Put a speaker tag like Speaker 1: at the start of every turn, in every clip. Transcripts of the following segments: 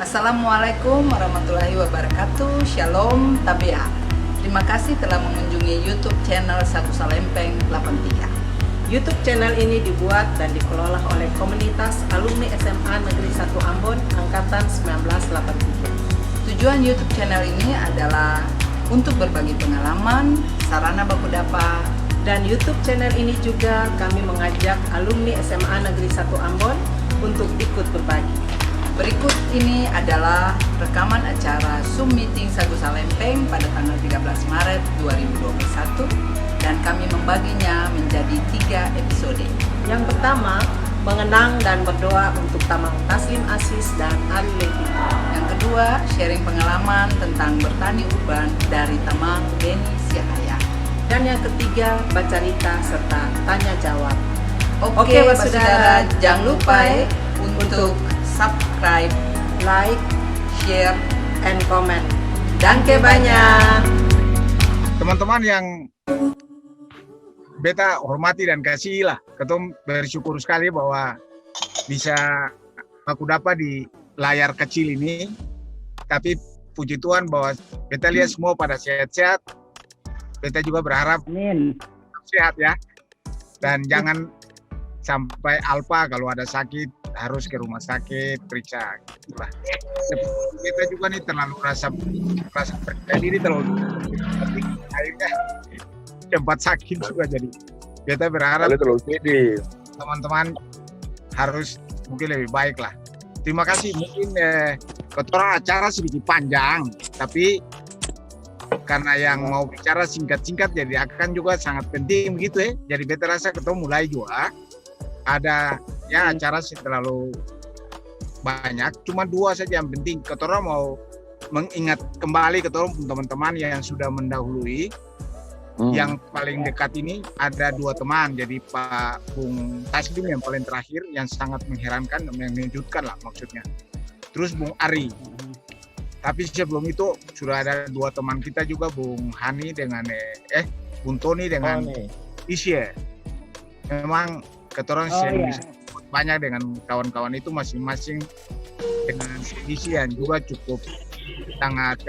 Speaker 1: Assalamualaikum warahmatullahi wabarakatuh. Shalom Tabea. Terima kasih telah mengunjungi YouTube channel Sagu Salempeng 83.
Speaker 2: YouTube channel ini dibuat dan dikelola oleh komunitas alumni SMA Negeri 1 Ambon Angkatan 1983.
Speaker 1: Tujuan YouTube channel ini adalah untuk berbagi pengalaman, sarana baku dapa,
Speaker 2: Dan YouTube channel ini juga kami mengajak alumni SMA Negeri 1 Ambon untuk ikut berbagi.
Speaker 1: Berikut ini adalah rekaman acara Zoom Meeting Sagu Salempeng pada tanggal 13 Maret 2021 dan kami membaginya menjadi 3 episode.
Speaker 2: Yang pertama, mengenang dan berdoa untuk Tamang Taslim Asis dan Ari Levi.
Speaker 1: Yang kedua, sharing pengalaman tentang bertani urban dari Tamang Beni Siahaya.
Speaker 2: Dan yang ketiga, baca cerita serta tanya jawab.
Speaker 1: Oke, saudara, jangan lupa untuk subscribe,
Speaker 2: like,
Speaker 1: share,
Speaker 2: and comment.
Speaker 1: Danke banyak.
Speaker 3: Teman-teman yang beta hormati dan kasih lah, ketum bersyukur sekali bahwa bisa aku dapat di layar kecil ini. Tapi puji Tuhan bahwa beta lihat semua pada sehat-sehat. Beta juga berharap sehat ya, dan jangan sampai alpa kalau ada sakit harus ke rumah sakit periksa gitulah. Beta juga nih terlalu rasa percaya diri terlalu akhirnya cepat sakit juga, jadi beta berharap teman-teman harus mungkin lebih baik lah. Terima kasih. Mungkin ketua acara sedikit panjang, tapi karena yang mau bicara singkat-singkat jadi akan juga sangat penting begitu ya. Jadi beta rasa ketemu mulai juga ada ya acara sih terlalu banyak, cuma 2 saja yang penting. Ketua mau mengingat kembali ketua teman-teman yang sudah mendahului. Yang paling dekat ini ada 2 teman, jadi Pak Bung Taslim yang paling terakhir yang sangat mengherankan dan mengejutkan lah maksudnya. Terus Bung Ari. Tapi sebelum itu sudah ada 2 teman kita juga, Bung Hani dengan Bung Tony dengan Isye. Memang ketua banyak dengan kawan-kawan itu masing-masing dengan kondisi yang juga cukup sangat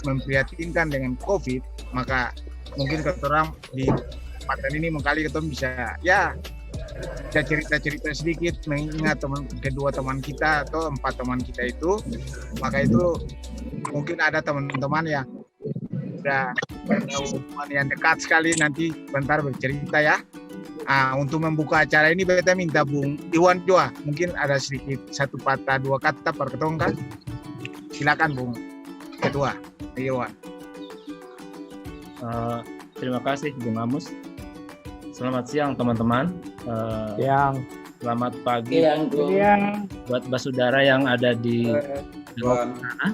Speaker 3: memprihatinkan dengan COVID, maka mungkin ketua di kesempatan ini mengkali ketua bisa cerita-cerita sedikit mengingat kedua teman kita atau 4 teman kita itu. Maka itu mungkin ada teman-teman yang sudah hubungan yang dekat sekali, nanti bentar bercerita ya. Untuk membuka acara ini beta minta Bung Iwan Joa, mungkin ada sedikit 1 patah 2 kata perketongan. Silakan Bung Ketua Iwan.
Speaker 4: Terima kasih Bung Amus. Selamat siang teman-teman. Selamat pagi buat basudara yang ada di sana.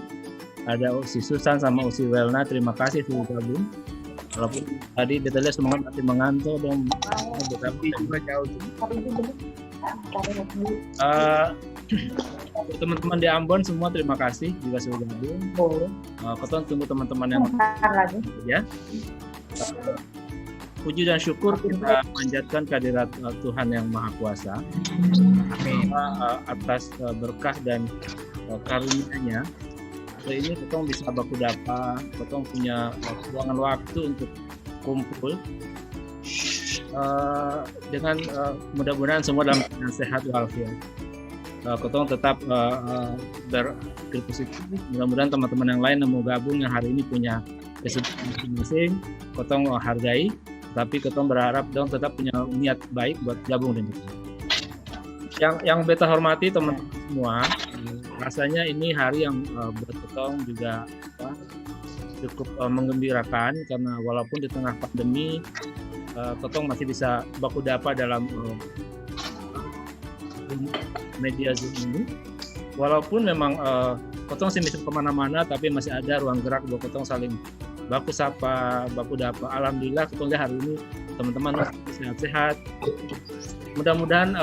Speaker 4: Ada Usi Susan sama Usi Welna. Terima kasih sudah gabung. Walaupun tadi detailnya semua masih mengantuk dan tetapi juga jauh. Teman-teman di Ambon semua terima kasih juga sudah gabung. Keton tunggu teman-teman yang ya. Puji dan syukur kita panjatkan kehadirat Tuhan yang Maha Kuasa. Atas berkah dan karunia-Nya. Ini kita bisa baku dapa, kita punya ruangan waktu untuk kumpul dengan mudah-mudahan semua dalam keadaan sehat walafiat. Kita tetap berpikir positif. Mudah-mudahan teman-teman yang lain yang mau gabung yang hari ini punya kesempatan masing-masing, kita hargai. Tapi kita berharap dong tetap punya niat baik buat gabung dengan kita. Yang beta hormati teman-teman semua, rasanya ini hari yang buat ketong juga cukup menggembirakan karena walaupun di tengah pandemi ketong masih bisa baku dapa dalam media Zoom ini. Walaupun memang ketong masih bisa kemana-mana, tapi masih ada ruang gerak buat ketong saling baku sapa, baku dapa. Alhamdulillah ketong lihat hari ini teman-teman sehat-sehat. Mudah-mudahan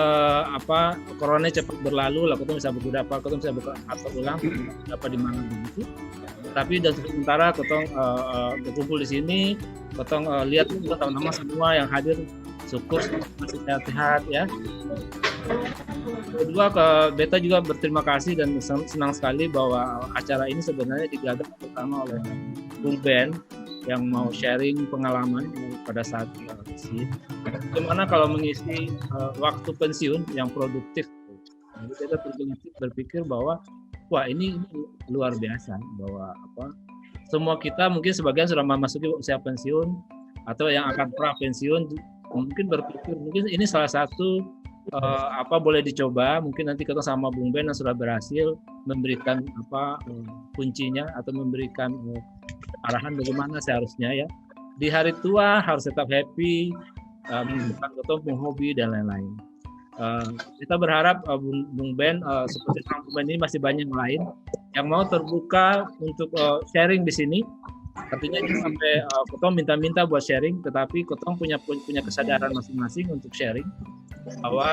Speaker 4: corona cepat berlalu lah, kita bisa berdapa, kita bisa buka atau ulang dapat di mana begitu. Tapi dan sementara kita berkumpul di sini, kita lihat teman-teman semua yang hadir, syukur masih sehat-sehat ya. Kedua, Beta juga berterima kasih dan senang sekali bahwa acara ini sebenarnya digagas pertama oleh Bung Ben yang mau sharing pengalaman pada saat bagaimana kalau mengisi waktu pensiun yang produktif. Jadi kita berpikir bahwa wah ini luar biasa, bahwa semua kita mungkin sebagian sudah memasuki usia pensiun atau yang akan pra pensiun, mungkin berpikir mungkin ini salah satu boleh dicoba. Mungkin nanti kita sama Bung Ben yang sudah berhasil memberikan kuncinya atau memberikan arahan bagaimana seharusnya ya di hari tua harus tetap happy, mengedepankan hobi dan lain-lain. Kita berharap Bung Ben seperti Bung Ben ini masih banyak yang lain yang mau terbuka untuk sharing di sini. Artinya sampai Kotong minta-minta buat sharing, tetapi Kotong punya kesadaran masing-masing untuk sharing. Bahwa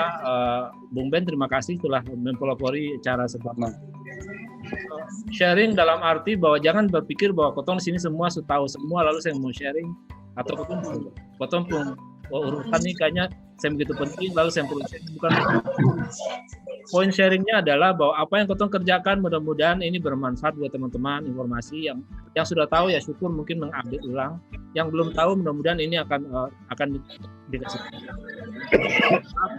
Speaker 4: Bung Ben terima kasih telah mempelopori cara seperti sharing dalam arti bahwa jangan berpikir bahwa Kotong di sini semua tahu semua lalu saya mau sharing atau Kotong pun urusan ini kayaknya saya begitu penting lalu saya perlu sharing. Bukan. Poin sharingnya adalah bahwa apa yang Kotong kerjakan mudah-mudahan ini bermanfaat buat teman-teman, informasi yang sudah tahu ya syukur mungkin mengupdate ulang, yang belum tahu mudah-mudahan ini akan dikasih.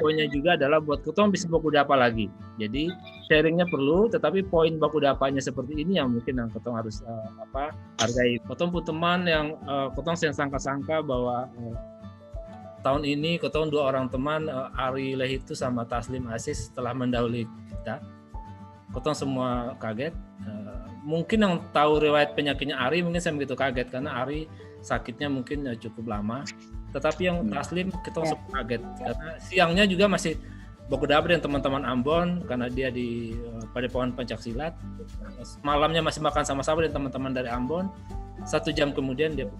Speaker 4: Poinnya juga adalah buat Kotong bisa baku dapa lagi. Jadi sharingnya perlu, tetapi poin baku dapanya seperti ini yang mungkin yang Kotong harus hargai. Kotong pun teman yang Kotong yang sangka-sangka bahwa tahun ini Kotong 2 orang teman, Ari Lehitu sama Taslim Aziz telah mendahului kita. Kotong semua kaget. Mungkin yang tahu riwayat penyakitnya Ari mungkin saya begitu kaget karena Ari sakitnya mungkin cukup lama. Tetapi yang Taslim Kotong semua kaget karena siangnya juga masih baku dapa dengan teman-teman Ambon karena dia di Padepokan Pencaksilat. Malamnya masih makan sama-sama dengan teman-teman dari Ambon. 1 jam kemudian dia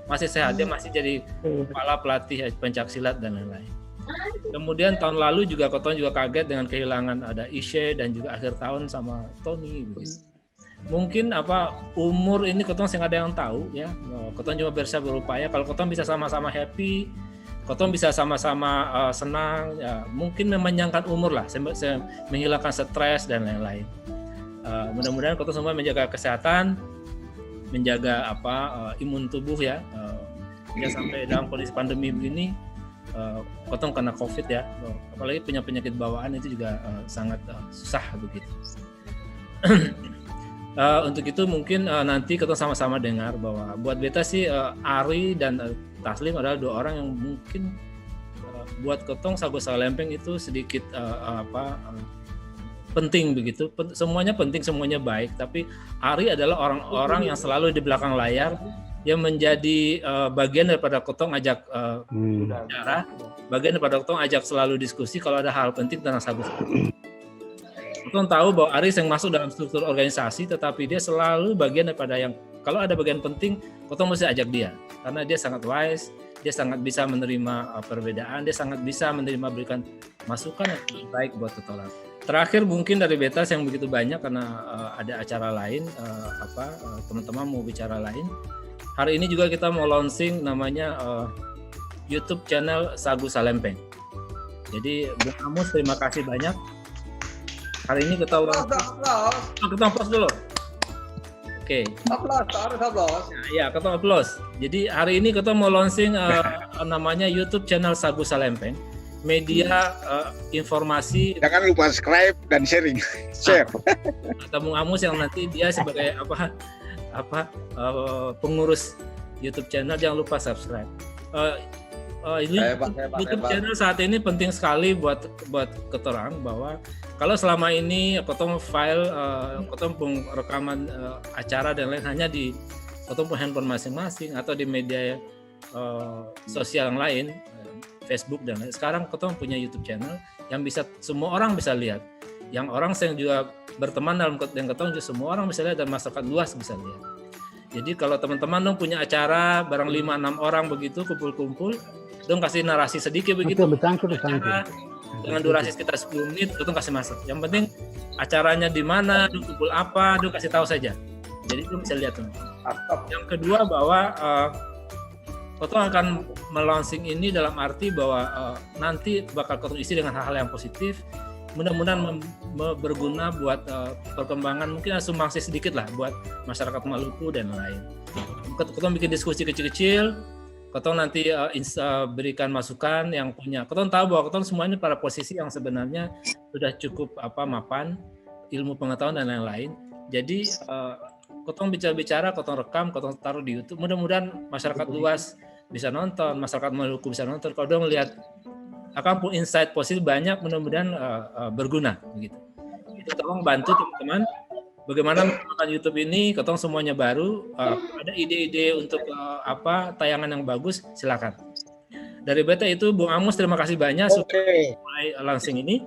Speaker 4: masih sehat, dia masih jadi kepala pelatih pencaksilat dan lain-lain. Kemudian tahun lalu juga Kotong juga kaget dengan kehilangan ada Ishe dan juga akhir tahun sama Tony. Mungkin umur ini Kotong nggak ada yang tahu ya. Kotong cuma bisa berupaya kalau Kotong bisa sama-sama happy, Kotong bisa sama-sama senang, ya, mungkin memanjangkan umur lah, menghilangkan stres dan lain-lain. Mudah-mudahan Kotong semua menjaga kesehatan, menjaga imun tubuh ya, sampai dalam kondisi pandemi begini Kotong kena COVID ya, apalagi punya penyakit bawaan itu juga sangat susah begitu. Untuk itu mungkin nanti Kotong sama-sama dengar bahwa buat Beta sih Ari dan Taslim adalah 2 orang yang mungkin buat Kotong Sagu Salempeng itu sedikit penting begitu. Semuanya penting, semuanya baik, tapi Ari adalah orang-orang yang selalu di belakang layar yang menjadi bagian daripada Kotong ajak bicara, bagian daripada Kotong ajak selalu diskusi kalau ada hal penting tentang Sagu. Kotong tahu bahwa Ari yang masuk dalam struktur organisasi, tetapi dia selalu bagian daripada yang kalau ada bagian penting Kotong mesti ajak dia karena dia sangat wise, dia sangat bisa menerima perbedaan, dia sangat bisa berikan masukan yang baik buat Kotong. Terakhir mungkin dari Beta yang begitu banyak karena ada acara lain, teman-teman mau bicara lain. Hari ini juga kita mau launching namanya YouTube channel Sagu Salempeng. Jadi Bung Amus terima kasih banyak. Hari ini kita applause dulu. Oke. Applause. Ya, kita applause. Jadi hari ini kita mau launching namanya YouTube channel Sagu Salempeng. Media informasi.
Speaker 3: Jangan lupa subscribe dan sharing. Share.
Speaker 4: Bung Amus yang nanti dia sebagai pengurus YouTube channel, jangan lupa subscribe. YouTube channel saat ini penting sekali buat keterang bahwa kalau selama ini Kotong file, Kotong rekaman acara dan lain hanya di Kotong handphone masing-masing atau di media sosial yang lain. Facebook dan lain. Sekarang Kotong punya YouTube channel yang bisa semua orang bisa lihat. Yang orang yang juga berteman dalam Kotong juga semua orang bisa lihat dan masyarakat luas bisa lihat. Jadi kalau teman-teman dong punya acara barang 5-6 orang begitu kumpul-kumpul, dong kasih narasi sedikit begitu. Betul. Dengan durasi sekitar 10 menit, Kotong kasih masuk. Yang penting acaranya di mana, dong kumpul apa, dong kasih tahu saja. Jadi dong bisa lihat tuh. Yang kedua bahwa Kotong akan melaunching ini dalam arti bahwa nanti bakal Kotong isi dengan hal-hal yang positif, mudah-mudahan berguna buat perkembangan, mungkin sumbangsi sedikit lah buat masyarakat Maluku dan lain. Kotong bikin diskusi kecil-kecil, Kotong nanti berikan masukan yang punya. Kotong tahu bahwa Kotong semuanya pada posisi yang sebenarnya sudah cukup mapan, ilmu pengetahuan dan lain-lain. Jadi Kotong bicara-bicara, Kotong rekam, Kotong taruh di YouTube. Mudah-mudahan masyarakat luas bisa nonton, masyarakat Maluku bisa nonton. Kalau dong lihat akan pun insight positif banyak, mudah-mudahan berguna begitu. Itu tolong bantu teman-teman bagaimana menggunakan YouTube ini. Kotong semuanya baru, ada ide-ide untuk tayangan yang bagus, silakan. Dari beta itu Bung Amos, terima kasih banyak sudah mulai launching ini.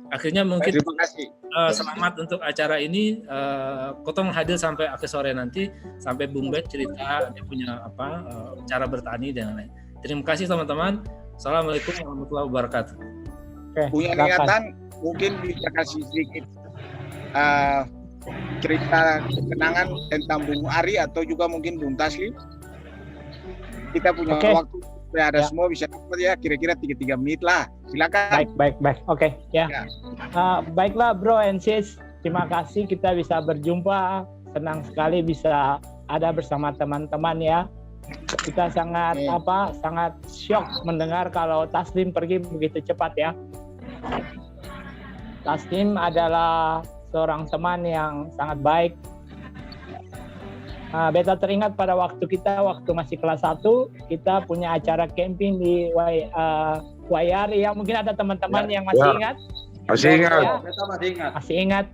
Speaker 4: Akhirnya mungkin selamat untuk acara ini. Kotong hadir sampai akhir sore nanti, sampai Bung Bet cerita dia punya cara bertani dan lain-lain. Terima kasih teman-teman. Assalamualaikum warahmatullahi wabarakatuh.
Speaker 3: Punya niatan mungkin bisa kasih sedikit cerita kenangan tentang Bung Ari atau juga mungkin Bung Taslim. Kita punya waktu supaya ada semua bisa dapat ya, kira-kira 3 menit lah. Silakan.
Speaker 5: Baik. Oke, ya. Baiklah Bro and Sis, terima kasih kita bisa berjumpa. Senang sekali bisa ada bersama teman-teman ya. Kita sangat shock mendengar kalau Taslim pergi begitu cepat ya. Taslim adalah seorang teman yang sangat baik. Beta teringat pada waktu masih kelas 1, kita punya acara camping di Wayari ya. Mungkin ada teman-teman yang masih ingat. Masih ingat.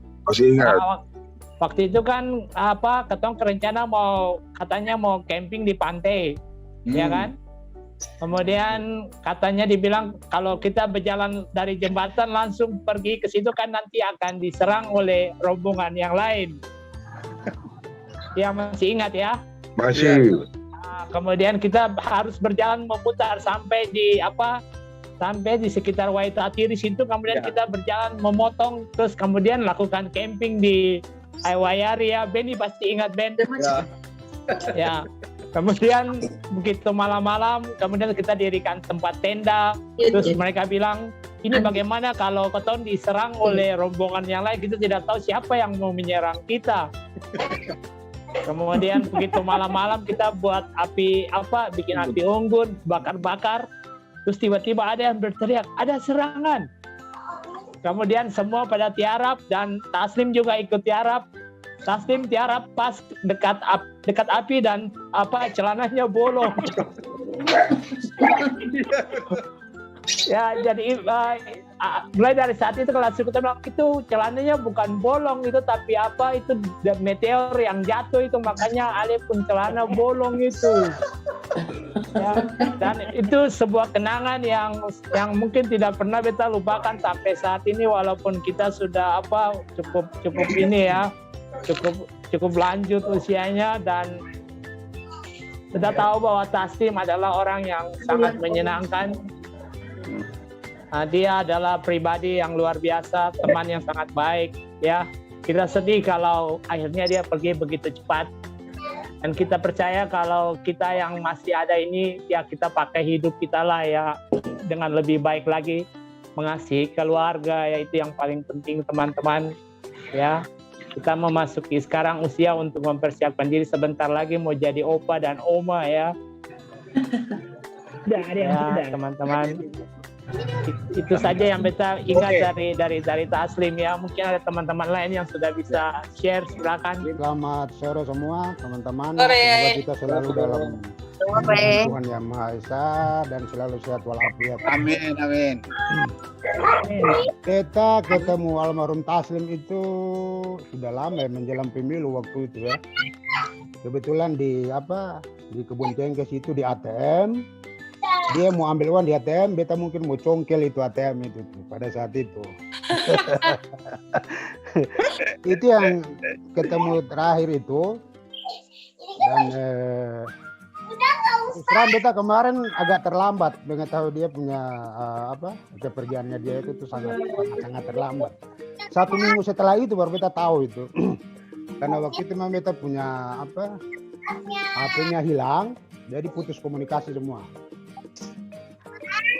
Speaker 5: Waktu itu kan Ketong rencana katanya mau camping di pantai, ya kan? Kemudian katanya dibilang kalau kita berjalan dari jembatan langsung pergi ke situ kan nanti akan diserang oleh rombongan yang lain. Ya masih ingat ya?
Speaker 6: Masih.
Speaker 5: Kemudian kita harus berjalan memutar sampai di sekitar Waitati di situ. Kemudian kita berjalan memotong, terus kemudian lakukan camping di Wayari ya. Benny pasti ingat Ben. Ya. Kemudian begitu malam-malam, kemudian kita dirikan tempat tenda. Terus mereka bilang, ini bagaimana kalau Kotong diserang oleh rombongan yang lain? Kita tidak tahu siapa yang mau menyerang kita. Kemudian begitu malam-malam kita buat bikin api unggun, bakar-bakar. Terus tiba-tiba ada yang berteriak, ada serangan. Kemudian semua pada tiarap dan Taslim juga ikut tiarap. Taslim tiarap pas dekat api dan celananya bolong. Ya jadi mulai dari saat itu kelas kita bilang itu celananya bukan bolong itu tapi itu meteor yang jatuh itu makanya Ale pun celana bolong itu. Ya, dan itu sebuah kenangan yang mungkin tidak pernah kita lupakan sampai saat ini walaupun kita sudah cukup ini ya. Cukup lanjut usianya dan kita tahu bahwa Taslim adalah orang yang sangat menyenangkan. Dia adalah pribadi yang luar biasa, teman yang sangat baik ya. Kita sedih kalau akhirnya dia pergi begitu cepat. Dan kita percaya kalau kita yang masih ada ini ya kita pakai hidup kita lah ya dengan lebih baik lagi, mengasihi keluarga ya itu yang paling penting teman-teman ya. Kita memasuki sekarang usia untuk mempersiapkan diri sebentar lagi mau jadi opa dan oma ya. Teman-teman. Itu saja yang beta ingat dari Taslim ya. Mungkin ada teman-teman lain yang sudah bisa share, silakan.
Speaker 6: Selamat sore semua teman-teman. Semoga kita selalu dalam Tuhan Yang Maha Esa dan selalu sehat walafiat.
Speaker 3: Amin.
Speaker 6: Kita ketemu almarhum Taslim itu sudah lama ya, menjelang pemilu waktu itu ya. Kebetulan di Kebun Cengkes itu di ATM. Dia mau ambil uang di ATM, beta mungkin mau congkel itu ATM itu pada saat itu. Itu yang ketemu terakhir itu. Dan sekarang beta kemarin agak terlambat mengetahui dia punya kepergiannya dia itu sangat terlambat. 1 minggu setelah itu baru beta tahu itu. Karena waktu itu memang beta punya HP-nya hilang. Jadi putus komunikasi semua.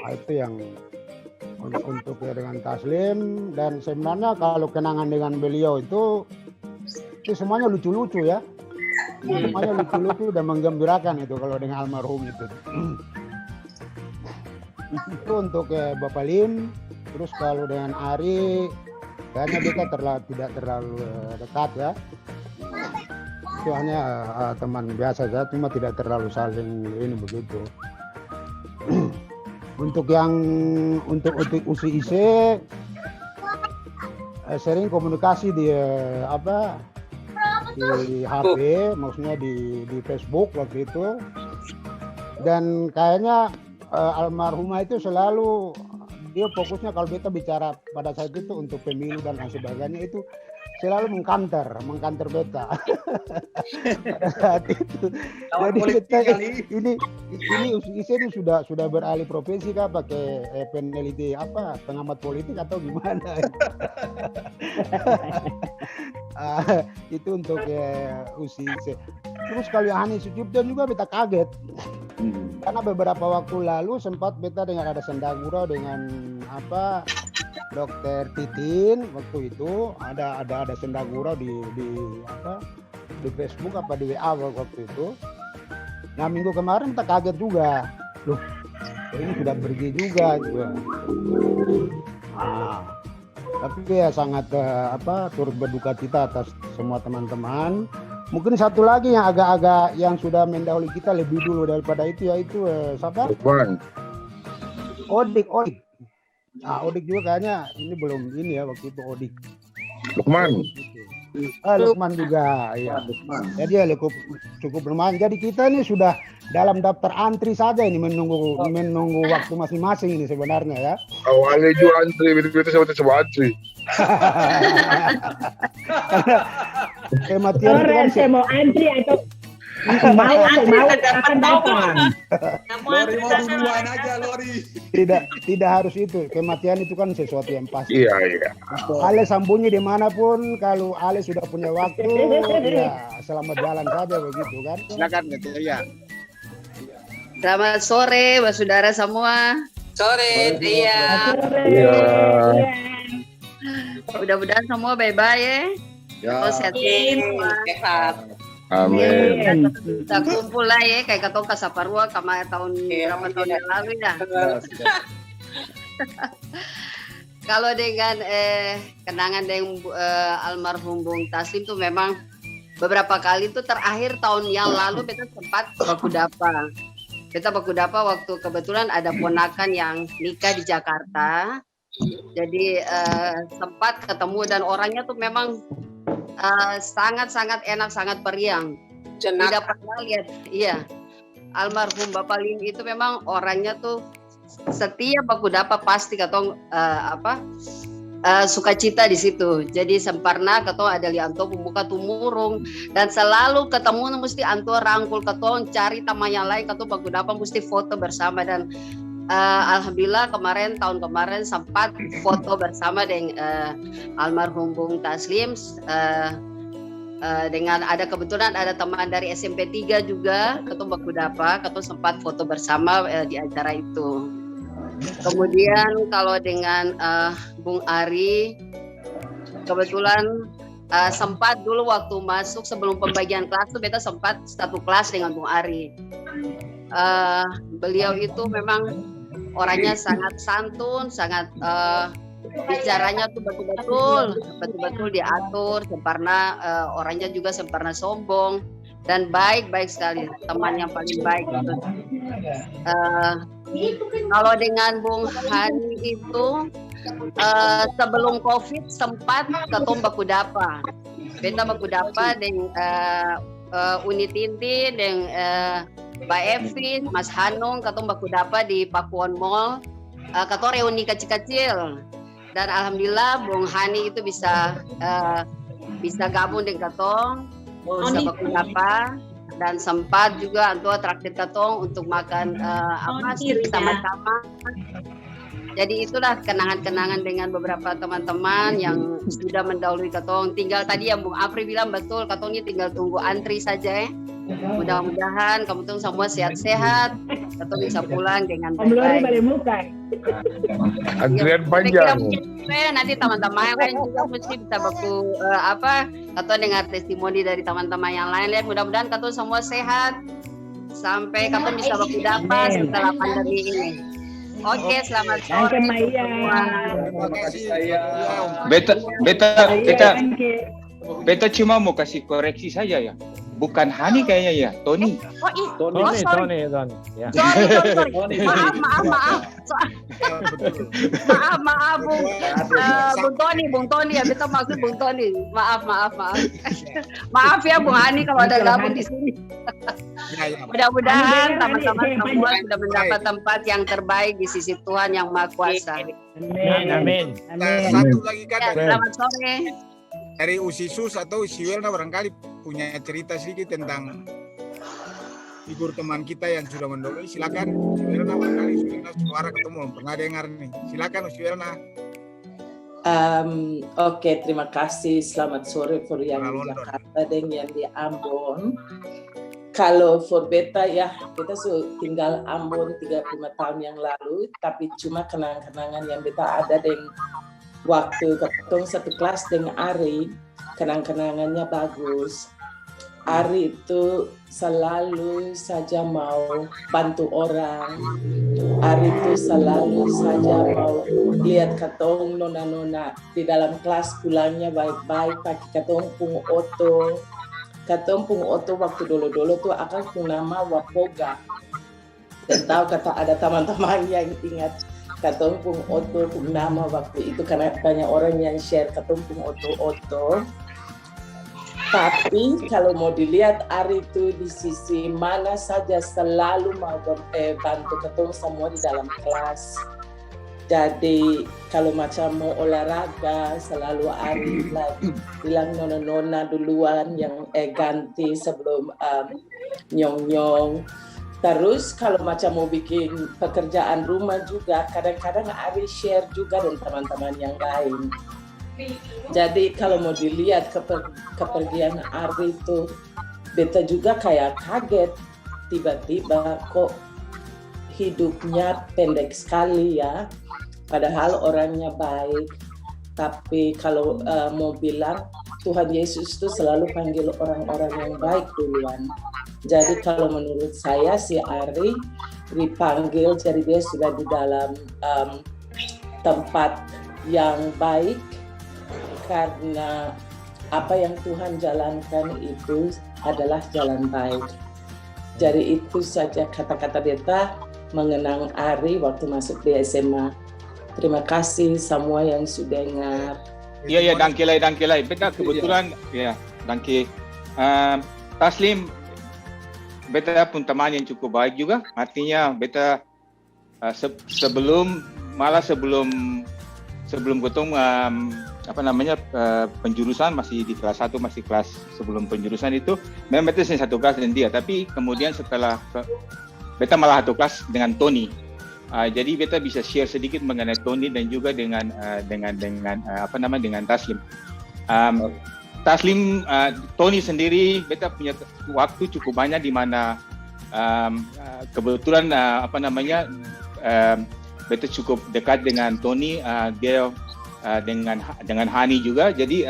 Speaker 6: Nah, itu yang untuk ya dengan Taslim. Dan sebenarnya kalau kenangan dengan beliau itu semuanya lucu-lucu ya. Semuanya lucu-lucu dan menggembirakan itu kalau dengan almarhum itu. Itu untuk Bapak Lim. Terus kalau dengan Ari, kayaknya kita tidak terlalu dekat ya. Itu hanya teman biasa saja, cuma tidak terlalu saling ini begitu. Untuk UCIC sering komunikasi di di HP, maksudnya di Facebook waktu itu. Dan kayaknya almarhumah itu selalu dia fokusnya kalau kita bicara pada saat itu untuk pemilu dan lain sebagainya itu selalu mengkanter beta. Pada saat itu. Jadi kita ini sudah beralih profesi kah pakai peneliti pengamat politik atau gimana? Itu untuk UCIC. Terus kalau Hani Sucipto juga beta kaget. Karena beberapa waktu lalu sempat beta dengar ada sendagura dengan Dokter Titin waktu itu ada sendagura di Facebook di WA waktu itu. Nah minggu kemarin kita kaget juga, loh ini sudah pergi juga. Tapi ya sangat turut berduka cita atas semua teman-teman. Mungkin satu lagi yang agak-agak yang sudah mendahului kita lebih dulu daripada itu yaitu siapa? Odik. Odik juga kayaknya ini belum ini ya waktu itu Odik. Lukman juga ya. Jadi ya cukup lumayan. Jadi kita ini sudah dalam daftar antri saja ini menunggu waktu masing-masing ini sebenarnya ya.
Speaker 7: Awalnya juga antri, betul-betul sama antri.
Speaker 6: Karena kematian itu kan
Speaker 5: saya mau antri atau mau akan datang.
Speaker 8: Lori mau duluan aja, Lori.
Speaker 6: Tidak harus itu. Kematian itu kan sesuatu yang pasti.
Speaker 7: Iya.
Speaker 6: Ale sambunyi dimanapun, kalau Ale sudah punya waktu, ya selamat jalan saja begitu kan.
Speaker 3: Silakan gitu ya.
Speaker 9: Selamat sore, saudara semua.
Speaker 8: Sore,
Speaker 9: Iya.
Speaker 7: Iya.
Speaker 9: Mudah-mudahan semua baik-baik ya. Sehat.
Speaker 7: Amin.
Speaker 9: Kita kumpul lah ya, kayak ketong kasaparua kemarin tahun berapa tahun yang lalu ya. Kalau dengan kenangan dengan almarhum Bung Taslim tuh memang beberapa kali tuh terakhir tahun yang lalu kita sempat bakudapa. Kita bakudapa waktu kebetulan ada ponakan yang nikah di Jakarta. Jadi sempat ketemu dan orangnya tuh memang sangat-sangat enak, sangat periang. Tidak pernah lihat, iya. Almarhum Bapak Lim itu memang orangnya tuh setiap bakudapa pasti katong sukacita di situ. Jadi semparna katong ada lianto pembuka tumurung dan selalu ketemu mesti anto rangkul katong cari teman yang lain katong bakudapa mesti foto bersama dan alhamdulillah tahun kemarin sempat foto bersama dengan almarhum Bung Taslim dengan kebetulan ada teman dari SMP 3 juga ketemu bakudapa, ketemu sempat foto bersama di acara itu. Kemudian kalau dengan Bung Ari kebetulan sempat dulu waktu masuk sebelum pembagian kelas tuh beta sempat satu kelas dengan Bung Ari. Beliau itu memang orangnya sangat santun, sangat bicaranya tuh betul-betul diatur, semparna orangnya juga semparna sombong dan baik sekali, teman yang paling baik gitu. Kalau dengan Bung Hani itu sebelum COVID sempat ketemu bakudapa. Beta bakudapa dengan Uni Tintin dengan Mbak Evin, Mas Hanung, ketemu bakudapa di Pakuwon Mall. Ketemu reuni kecil-kecil. Dan alhamdulillah Bung Hani itu bisa gabung dengan ketong, bisa bakudapa. Dan sempat juga antua traktir ketong untuk makan sama-sama. Jadi itulah kenangan-kenangan dengan beberapa teman-teman yang sudah mendahului ketong. Tinggal tadi yang Bung Apri bilang betul, ketong ini tinggal tunggu antri saja ya. Mudah-mudahan kamu tuh semua sehat-sehat, atau bisa pulang dengan
Speaker 5: Om Lori
Speaker 9: baik-baik.
Speaker 5: balik muka.
Speaker 7: Antrian
Speaker 9: Saya kira
Speaker 7: panjang.
Speaker 9: mungkin nanti teman-teman lain juga mesti bisa baku atau dengar testimoni dari teman-teman yang lain. Lihat mudah-mudahan kalian semua sehat sampai kalian bisa baku dapat setelah pandemi ini. Oke, selamat sore
Speaker 5: Thank you, Maya.
Speaker 9: semua.
Speaker 3: Terima kasih saya.
Speaker 10: Beta cuma mau kasih koreksi saja ya. Bukan Hani kayaknya ya, Tony.
Speaker 9: Oh, sorry.
Speaker 5: Ya.
Speaker 9: Sorry. Maaf, Bung Toni ya, kita maksud Bung Toni. Maaf. Maaf ya Bung Hani kalau ada gabung di sini. Mudah-mudahan teman-teman semua sudah mendapat tempat yang terbaik di sisi Tuhan yang Maha Kuasa.
Speaker 5: Amin.
Speaker 3: Satu lagi kan
Speaker 9: Ya, selamat sore.
Speaker 3: dari Usisus atau Usiwelna barangkali punya cerita sedikit tentang figur teman kita yang sudah mendahului. Silakan Usiwelna, barangkali Usiwelna suara ketemu pernah dengar nih. Silakan Usiwelna.
Speaker 11: Oke, terima kasih. Selamat sore for yang di
Speaker 3: London.
Speaker 11: Jakarta dan yang di Ambon. Kalau for beta ya, kita tinggal Ambon 35 tahun yang lalu, tapi cuma kenang-kenangan yang beta ada dengan waktu ketemu satu kelas dengan Ari, kenang-kenangannya bagus. Ari itu selalu saja mau bantu orang. Ari itu selalu saja mau lihat katong nona-nona di dalam kelas pulangnya baik-baik pakai katong pung oto. Katong pung oto waktu dulu-dulu tuh akan pung nama Wapoga. Dan tahu kata ada teman-teman yang ingat katong pung oto pung nama waktu itu karena banyak orang yang share katong pung oto-oto. Tapi kalau mau dilihat Ari itu di sisi mana saja selalu mau bantu ketemu semua di dalam kelas. Jadi kalau macam mau olahraga selalu Ari bilang nona-nona duluan yang ganti sebelum nyong-nyong. Terus kalau macam mau bikin pekerjaan rumah juga kadang-kadang Ari share juga dengan teman-teman yang lain. Jadi kalau mau dilihat kepergian Ari itu, beta juga kayak kaget tiba-tiba kok hidupnya pendek sekali ya. Padahal orangnya baik. Tapi kalau mau bilang Tuhan Yesus itu selalu panggil orang-orang yang baik duluan. Jadi kalau menurut saya si Ari dipanggil, jadi dia sudah di dalam tempat yang baik. Karena apa yang Tuhan jalankan itu adalah jalan baik. Jadi itu saja kata-kata beta mengenang Ari waktu masuk di SMA. Terima kasih semua yang sudah dengar.
Speaker 10: Iya, dangkelai. Beta kebetulan, ya, dangke. Taslim, beta pun teman yang cukup baik juga. Artinya beta sebelum ketemu penjurusan masih di kelas 1, masih kelas sebelum penjurusan itu memang beta satu kelas dengan dia, tapi kemudian setelah beta malah satu kelas dengan Tony. Jadi beta bisa share sedikit mengenai Tony dan juga dengan Taslim. Taslim, Tony sendiri beta punya waktu cukup banyak di mana kebetulan beta cukup dekat dengan Tony, dia dengan Hani juga. Jadi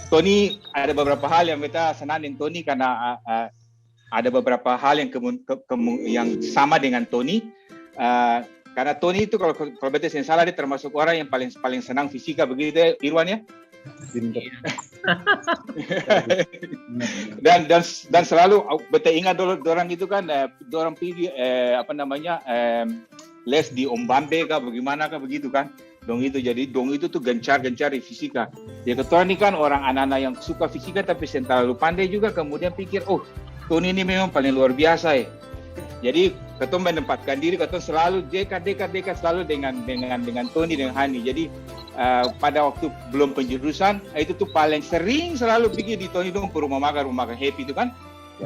Speaker 10: Tony ada beberapa hal yang beta senang dengan Tony karena ada beberapa hal yang yang sama dengan Tony. Karena Tony itu kalau beta tidak salah dia termasuk orang yang paling senang fisika, begitu Irwan ya. dan selalu beta ingat dulu orang itu kan orang pergi les di Ombambe kah bagaimana kah begitu kan. Dong itu tuh gencar di fisika. Ya ketua ini kan orang anak-anak yang suka fisika tapi terlalu pandai juga, kemudian pikir Tony ini memang paling luar biasa ya. Jadi ketua menempatkan diri, ketua selalu dekat selalu dengan Tony dengan Hani. Jadi pada waktu belum penjurusan itu tuh paling sering selalu pergi di Tony dong ke rumah makan Happy itu kan.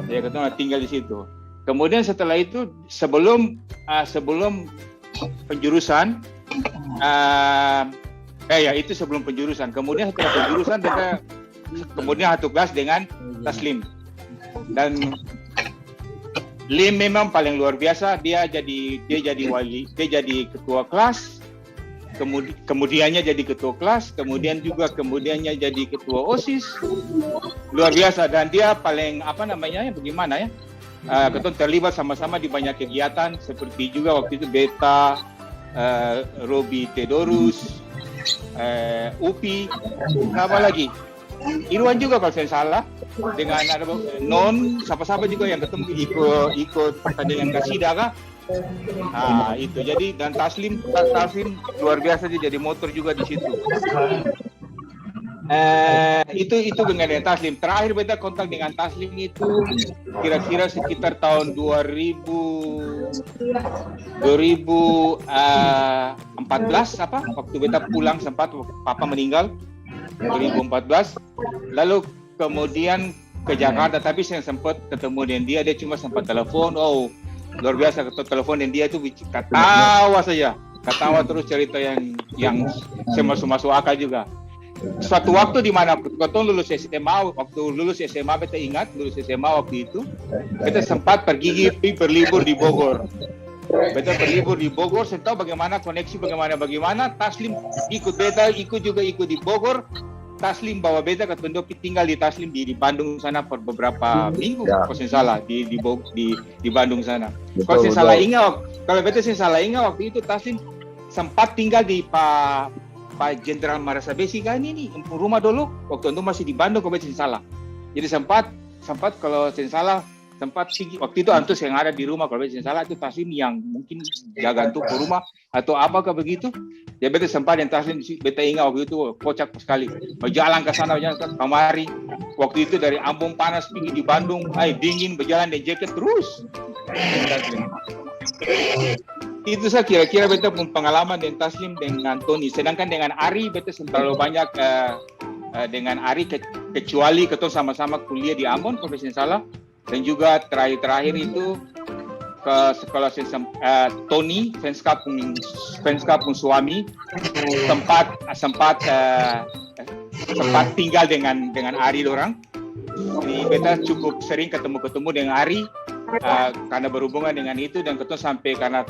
Speaker 10: Ya ketua tinggal di situ. Kemudian setelah itu sebelum penjurusan itu sebelum penjurusan. Kemudian setelah penjurusan kita kemudian satu kelas dengan Taslim. Dan Lim memang paling luar biasa. Dia jadi ketua kelas, kemudiannya jadi ketua kelas, kemudiannya jadi ketua OSIS. Luar biasa, dan dia paling bagaimana ya? Ketua terlibat sama-sama di banyak kegiatan, seperti juga waktu itu Beta, Robi Tedorus, Upi, apa lagi? Irwan juga kalau saya salah, dengan ada Non, siapa-siapa juga yang ketemu ikut pertandingan kasida kah? Nah itu, jadi dan Taslim luar biasa, dia jadi motor juga di situ. Itu dengan Taslim. Terakhir beta kontak dengan Taslim itu kira-kira sekitar tahun 2014 waktu beta pulang, sempat papa meninggal 2014. Lalu kemudian ke Jakarta, tapi saya sempat ketemu dengan dia cuma sempat telepon. Oh luar biasa, telepon dan dia itu ketawa terus, cerita yang saya masuk akal juga. Suatu waktu di mana Kotong lulus SMA, beta ingat lulus SMA waktu itu, beta sempat pergi berlibur di Bogor. Beta berlibur di Bogor, saya tahu bagaimana koneksi, bagaimana Taslim ikut di Bogor. Taslim bawa beta ke Tondo, tinggal di Taslim di Bandung sana per beberapa minggu, kalau saya salah di Bandung sana. Kalau saya salah ingat waktu itu Taslim sempat tinggal di Pak Jenderal Marasabesi kan ini rumah dulu waktu itu masih di Bandung, kalau saya salah. Jadi sempat kalau saya salah sempat waktu itu Antus yang ada di rumah, kalau saya salah itu Taslim yang mungkin jaga untuk ke rumah atau apakah begitu. Ya beta sempat yang Taslim, beta ingat waktu itu kocak sekali. Berjalan ke sana, berjalan ke kamari. Waktu itu dari Ambon panas, pergi di Bandung, dingin, berjalan dengan jaket terus. Itu saya kira-kira beta pengalaman dengan Taslim dengan Tony. Sedangkan dengan Ari beta terlalu banyak dengan Ari kecuali ketemu sama-sama kuliah di Ambon, kalau saya salah. Dan juga terakhir itu ke sekolah Tony, Fenska pun suami, sempat tinggal dengan Ari dorang. Jadi beta cukup sering ketemu dengan Ari karena berhubungan dengan itu, dan ketemu sampai karena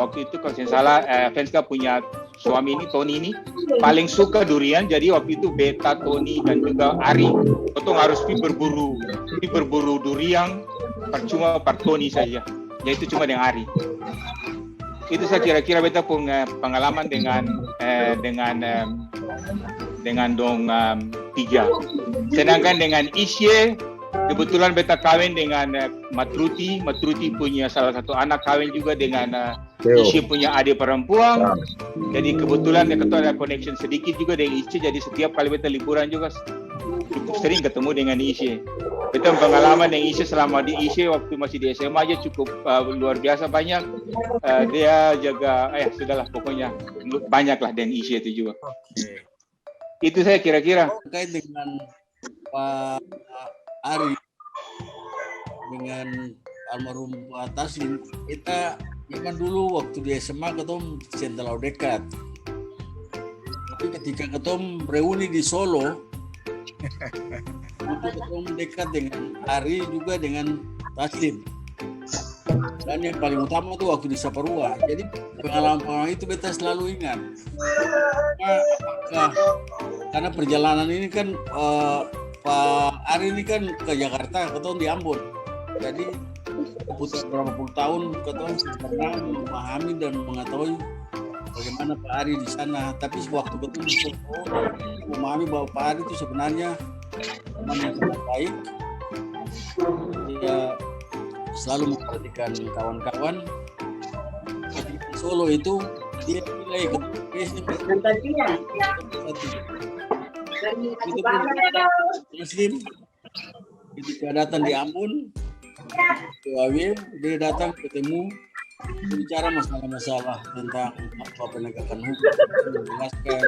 Speaker 10: waktu itu kalau saya salah Fenska punya suami ini, Tony ini paling suka durian. Jadi waktu itu beta, Tony dan juga Ari ketemu harus berburu durian, percuma per Tony saja. Yaitu cuma dengan Ari. Itu saya kira-kira beta punya pengalaman dengan dong tiga. Sedangkan dengan Isye kebetulan beta kawin dengan Matruti punya salah satu anak kawin juga dengan Isye punya adik perempuan. Jadi kebetulan ada connection sedikit juga dengan Isye, jadi setiap kali beta liburan juga cukup sering ketemu dengan Isye. Beta pengalaman dengan Isye selama di Isye waktu masih di SMA aja cukup luar biasa banyak. Dia jaga sudahlah pokoknya banyaklah dengan Isye itu juga. Itu saya kira-kira
Speaker 8: terkait dengan Pak Ari dengan almarhum Pak Taslim. Kita memang dulu waktu di SMA ketom terlalu dekat, tapi ketika ketom reuni di Solo untuk ketom dekat dengan Ari juga dengan Taslim. Dan yang paling utama tuh waktu di Saparua. Jadi pengalaman itu beta selalu ingat. Karena perjalanan ini kan Pak Ari ini kan ke Jakarta, ketemu di Ambon. Jadi putus berapa puluh tahun ketemu pernah memahami dan mengetahui bagaimana Pak Ari di sana. Tapi waktu ketemu di Solo, memahami bahwa Pak Ari itu sebenarnya teman yang sangat baik. Dia selalu memperhatikan kawan-kawan. Di Solo itu dia nilai Muslim ketika datang di Ambon, dia datang ketemu bicara masalah-masalah tentang penegakan hukum, menjelaskan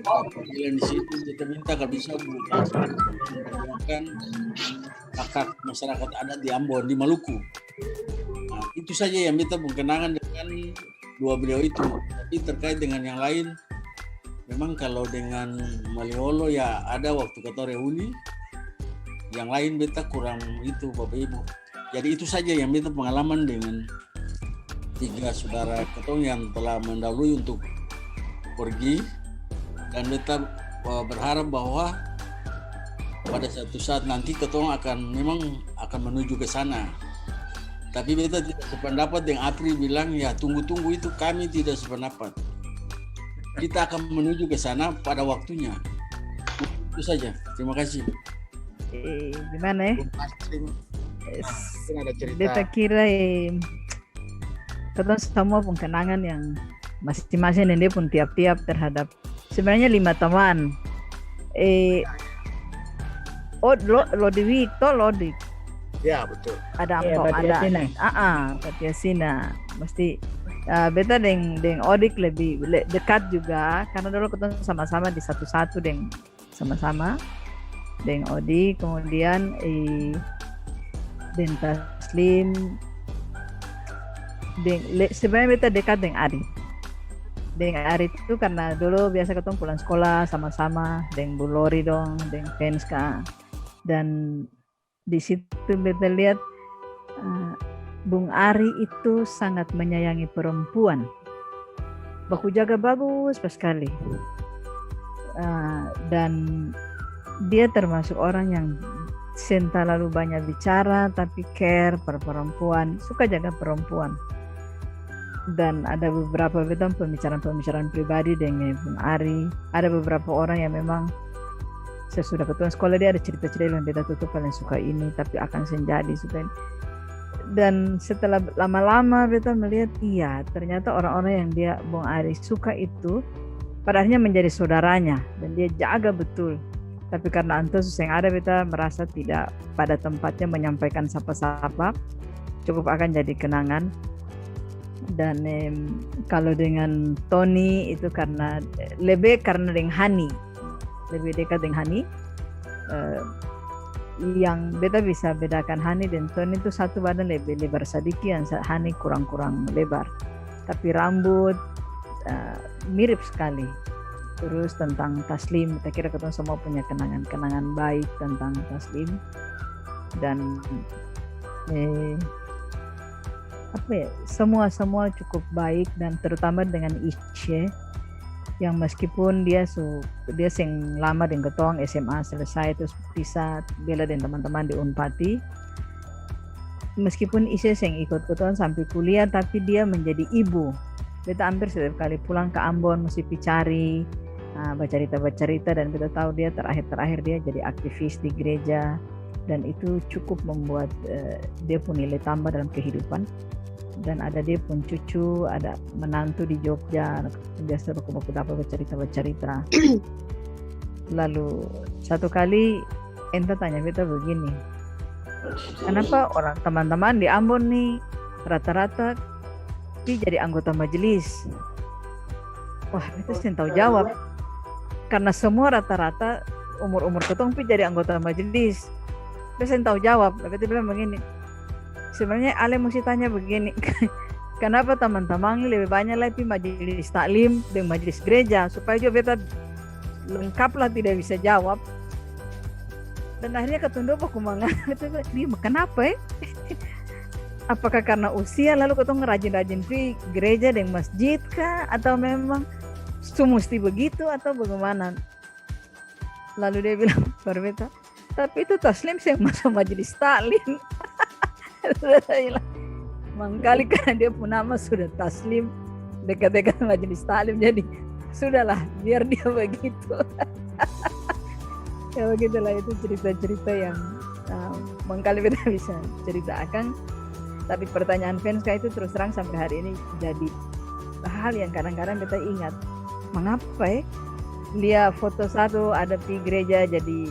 Speaker 8: panggilan di situ. Kita minta kalau bisa memperjuangkan hak masyarakat adat di Ambon, di Maluku. Nah, itu saja yang kita berkenangan dengan dua beliau itu. Tapi terkait dengan yang lain, memang kalau dengan Maliolo ya ada waktu kata reuni, Yang lain beta kurang itu Bapak Ibu. Jadi itu saja yang beta pengalaman dengan 3 saudara ketong yang telah mendahului untuk pergi, dan beta berharap bahwa pada satu saat nanti ketong memang akan menuju ke sana. Tapi beta tidak sependapat dengan Apri bilang ya tunggu-tunggu, itu kami tidak sependapat. Kita akan menuju ke sana pada waktunya. Itu saja. Terima kasih.
Speaker 12: Gimana ya?
Speaker 3: Ada cerita.
Speaker 12: Beta kira ketong semua pun kenangan yang masing-masing dan dia pun tiap-tiap terhadap sebenarnya 5 teman. Lodik to Lodik.
Speaker 3: Ya betul.
Speaker 12: Ada
Speaker 5: Iya,
Speaker 12: Ampok, ada
Speaker 5: Patiasina.
Speaker 12: Patiasina. Mesti beta dengan Odik lebih dekat juga karena dulu ketemu sama-sama di satu-satu dengan sama-sama dengan Odik, kemudian dengan Taslim. Sebenarnya beta dekat dengan Ari. Dengan Ari itu karena dulu biasa ketemu pulang sekolah sama-sama dengan Bu Lori dong, dengan Penska. Dan di situ beta lihat Bung Ari itu sangat menyayangi perempuan. Baku jaga bagus sekali. Dan dia termasuk orang yang senta lalu banyak bicara tapi care per perempuan, suka jaga perempuan. Dan ada beberapa pembicaraan pribadi dengan Bung Ari. Ada beberapa orang yang memang sesudah ketemu sekolah dia ada cerita-cerita yang beta tutup paling suka ini tapi akan senjadi suka ini. Dan setelah lama-lama beta melihat iya ternyata orang-orang yang dia Bung Ari suka itu pada akhirnya menjadi saudaranya dan dia jaga betul. Tapi karena antusias yang ada beta merasa tidak pada tempatnya menyampaikan sapa-sapa, cukup akan jadi kenangan. Dan kalau dengan Tony itu karena dengan Hani, lebih dekat dengan Hani. Yang beta bisa bedakan Hani dan Tony itu satu badan lebih lebar sedikit, yang Hani kurang lebar. Tapi rambut mirip sekali. Terus tentang Taslim, kita kira ketemu semua punya kenangan baik tentang Taslim. Dan semua cukup baik, dan terutama dengan Ishe yang meskipun dia sing lama dengan ketong SMA selesai terus bisa bela dengan teman-teman di Unpati, meskipun Ishe sing ikut ketong sampai kuliah tapi dia menjadi ibu. Beta hampir setiap kali pulang ke Ambon mesti cari bercerita dan kita tahu dia terakhir dia jadi aktivis di gereja, dan itu cukup membuat dia pun nilai tambah dalam kehidupan. Dan ada dia pun cucu, ada menantu di Jogja, biasa baku dapat bercerita. Lalu satu kali ente tanya beta begini, kenapa orang teman-teman di Ambon nih rata-rata jadi anggota majelis? Wah, itu saya tahu jawab. Karena semua rata-rata umur ketong jadi anggota majelis. Terus saya tahu jawab. Beta bilang begini, sebenarnya Ale mesti tanya begini, kenapa teman-teman lebih banyak lagi majelis taklim dan majelis gereja, supaya juga beta lengkap lah tidak bisa jawab. Dan akhirnya ketunda aku mengatakan, kenapa ya? Apakah karena usia lalu ketong ngerajin-rajin di gereja dan masjid kah, atau memang mesti begitu atau bagaimana? Lalu dia bilang berbeda, tapi itu Taslim saya masuk majelis taklim. Mangkali karena dia pun nama sudah Taslim, dekat-dekat majelis taklim, jadi sudahlah biar dia begitu. Ya begitulah, itu cerita-cerita yang mangkali kita bisa ceritakan. Tapi pertanyaan Penska itu terus terang sampai hari ini jadi hal yang kadang-kadang kita ingat. Mengapa ya? Dia foto satu ada di gereja jadi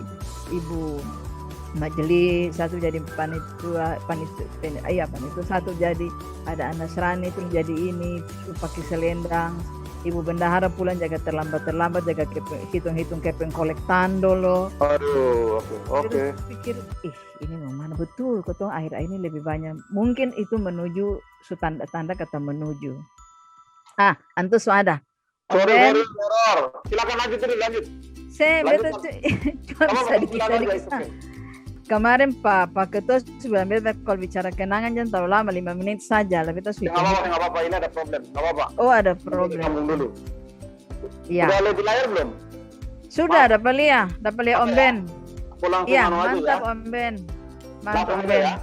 Speaker 12: ibu majelis, satu jadi panitia, satu jadi ada anak serani itu jadi ini pakai selendang, ibu bendahara pulang jaga terlambat jaga hitung kepeng kolektan dulu.
Speaker 7: Aduh, oke.
Speaker 12: Pikir ini mana betul ketong akhir ini lebih banyak, mungkin itu menuju tanda-tanda kata menuju. Antus ada.
Speaker 7: Sorry. Silakan lanjut.
Speaker 12: Saya
Speaker 7: Lanjut,
Speaker 12: cuma bisa dikit. kemarin Pak Ketua sudah bilang kalau bicara kenangan jangan terlalu lama, 5 menit saja. Tapi kita
Speaker 7: Nggak apa-apa, ini ada problem. Nggak apa-apa.
Speaker 12: Oh, ada
Speaker 7: Ini
Speaker 12: problem.
Speaker 7: sambung dulu.
Speaker 12: Iya.
Speaker 7: Udah lihat di layar belum?
Speaker 12: Sudah dapat lihat Om Ben.
Speaker 7: Aku langsung
Speaker 12: Iya,
Speaker 7: anu aja
Speaker 12: mantap
Speaker 7: ya.
Speaker 12: Om Ben. Mantap
Speaker 7: Langsung
Speaker 12: Om
Speaker 7: aja
Speaker 12: Ben.
Speaker 7: ya.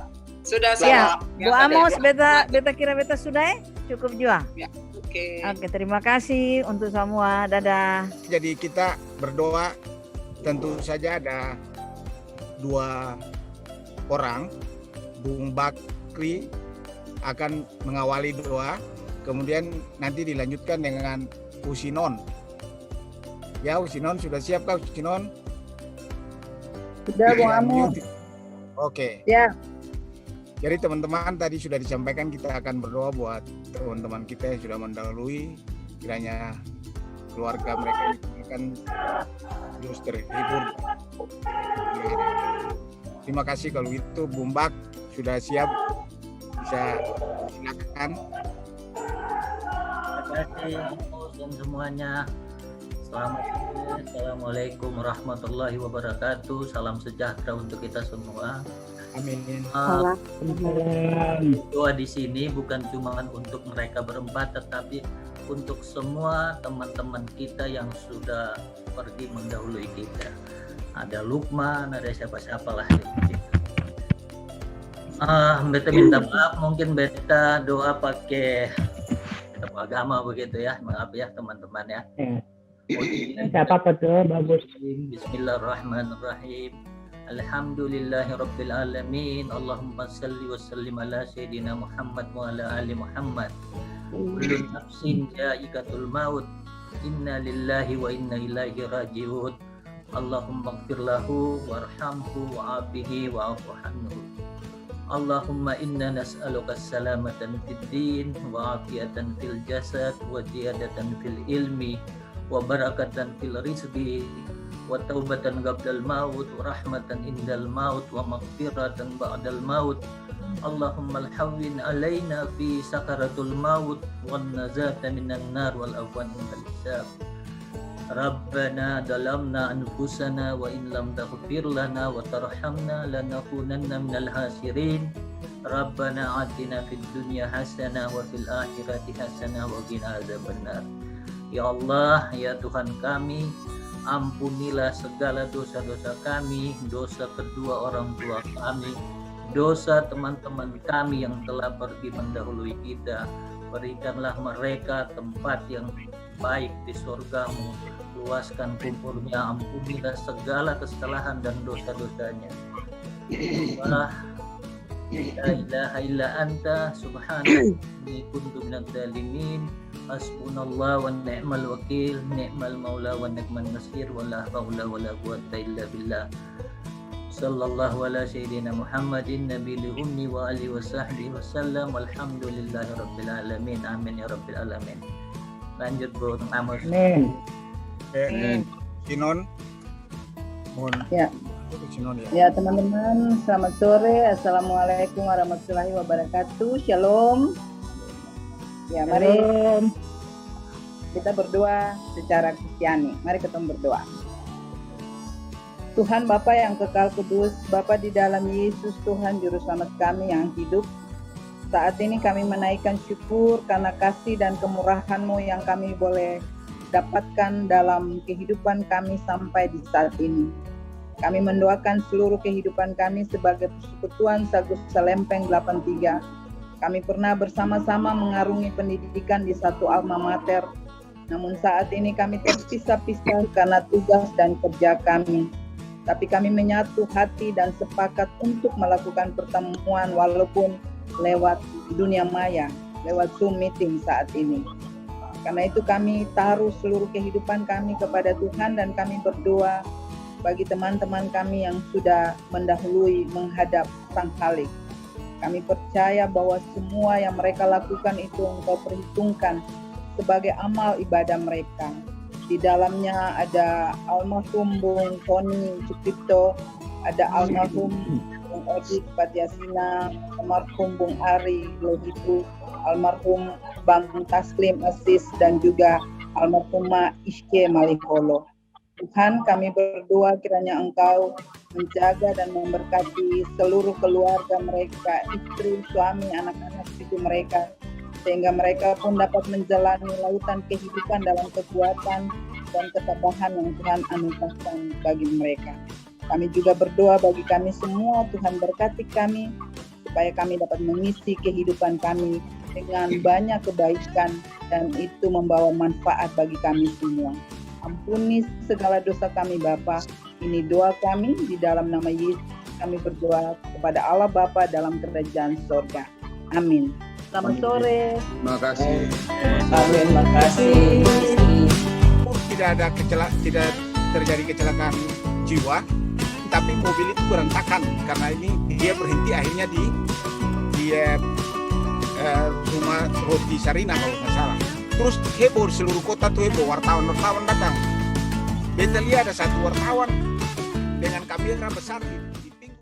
Speaker 1: Sudah
Speaker 12: Ya,
Speaker 1: sama.
Speaker 12: Bu Amos, beta kira beta sudah cukup juga.
Speaker 1: Ya, oke.
Speaker 12: Oke, terima kasih untuk semua. Dadah.
Speaker 3: Jadi kita berdoa, tentu saja ada 2 orang, Bung Bakri akan mengawali doa, kemudian nanti dilanjutkan dengan Usinon. Ya, Usinon sudah siap kah Usinon?
Speaker 12: Sudah, Bung Amos.
Speaker 3: Oke.
Speaker 12: Ya.
Speaker 3: Jadi teman-teman tadi sudah disampaikan kita akan berdoa buat teman-teman kita yang sudah mendahului, kiranya keluarga mereka akan terus terhibur. Terima kasih kalau itu Bung Bak sudah siap, bisa silakan.
Speaker 13: Terima kasih semuanya. Selamat sore. Assalamualaikum warahmatullahi wabarakatuh. Salam sejahtera untuk kita semua.
Speaker 3: Amin.
Speaker 13: Doa di sini bukan cuma untuk mereka berempat, tetapi untuk semua teman-teman kita yang sudah pergi mendahului kita. Ada Lukman, ada siapa-siapa lah. Beta minta maaf, mungkin beta doa pakai agama begitu ya. Maaf ya teman-teman ya.
Speaker 5: Tidak apa-apa tuh, bagus.
Speaker 13: Bismillahirrahmanirrahim. Alhamdulillahi Rabbil Alamin. Allahumma salli wa sallim ala Sayyidina Muhammad wa ala ali Muhammad. Kullu nafsin ja'ikatul maut. Inna lillahi wa inna ilaihi raji'un. Allahumma ighfir lahu warhamhu wa'afihi wa'afu anhu. Allahumma inna nas'aluka salamatan fid din wa afiatan fil jasad wa ziyadatan fil ilmi wa barakatan fil rizqi wa taubatan qabdal maut wa rahmatan indal maut wa maghfiratan ba'dal maut. Allahumma alhawwin alaina fi sakaratul maut wan najata minan nar wal afwan indal hisab. Rabbana dalamna anfusana wa in lam taghfir lana wa tarhamna lanakunanna minal khasirin. Rabbana atina fid dunya hasanah wa fil akhirati hasanah wa qina adzabannar. Ya Allah, ya Tuhan kami, ampunilah segala dosa-dosa kami, dosa kedua orang tua kami, dosa teman-teman kami yang telah pergi mendahului kita. Berikanlah mereka tempat yang baik di surga-Mu, luaskan kuburnya, ampunilah segala kesalahan dan dosa-dosanya. La ilaha illa anta subhanaka inni kuntu minadz zalimin. Hasbunallah wa ni'mal wakil, ni'mal maula wa ni'man nasir, wa la haula wa la quwwata illa billah. Sallallahu ala sayyidina Muhammadin nabiyil ummi wa alihi wa sahbihi wa sallam. Walhamdulillahi rabbil alamin. Amin ya rabbil alamin. Lanjut Bro Amos.
Speaker 5: Amin.
Speaker 3: Sinon. Mohon.
Speaker 14: Ya.
Speaker 3: Sinon ya.
Speaker 14: Ya teman-teman, selamat sore. Assalamualaikum warahmatullahi wabarakatuh. Shalom. Ya, mari kita berdoa secara Kristiani. Mari kita berdoa. Tuhan Bapa yang kekal kudus, Bapa di dalam Yesus Tuhan Juru Selamat kami yang hidup. Saat ini kami menaikkan syukur karena kasih dan kemurahan-Mu yang kami boleh dapatkan dalam kehidupan kami sampai di saat ini. Kami mendoakan seluruh kehidupan kami sebagai persekutuan Sagus Salempeng 83. Kami pernah bersama-sama mengarungi pendidikan di satu alma mater. Namun saat ini kami terpisah-pisah karena tugas dan kerja kami. Tapi kami menyatu hati dan sepakat untuk melakukan pertemuan walaupun lewat dunia maya, lewat Zoom meeting saat ini. Karena itu kami taruh seluruh kehidupan kami kepada Tuhan dan kami berdoa bagi teman-teman kami yang sudah mendahului menghadap Sang Khalik. Kami percaya bahwa semua yang mereka lakukan itu Engkau perhitungkan sebagai amal ibadah mereka. Di dalamnya ada almarhum Bung Tony Sucipto, ada almarhum Bung Odik Patiasina, almarhum Bung Ari Lohitu, almarhum Bang Taslim Asis, dan juga almarhumah Iske Maliholo. Tuhan, kami berdoa kiranya Engkau menjaga dan memberkati seluruh keluarga mereka, istri, suami, anak-anak cucu mereka, sehingga mereka pun dapat menjalani lautan kehidupan dalam kekuatan dan ketabahan yang Tuhan anugerahkan bagi mereka. Kami juga berdoa bagi kami semua, Tuhan berkati kami, supaya kami dapat mengisi kehidupan kami dengan banyak kebaikan dan itu membawa manfaat bagi kami semua. Ampuni segala dosa kami Bapa. Ini doa kami di dalam nama Yesus. Kami berdoa kepada Allah Bapa dalam kerajaan sorga. Amin. Selamat sore.
Speaker 3: Terima kasih.
Speaker 11: Amin, makasih.
Speaker 3: Tidak terjadi kecelakaan jiwa, tapi mobil itu berantakan karena ini dia berhenti akhirnya di rumah roti Sarina kalau nggak salah. Terus heboh seluruh kota tuh heboh, wartawan datang. Beta lihat ada satu wartawan dengan kamera besar di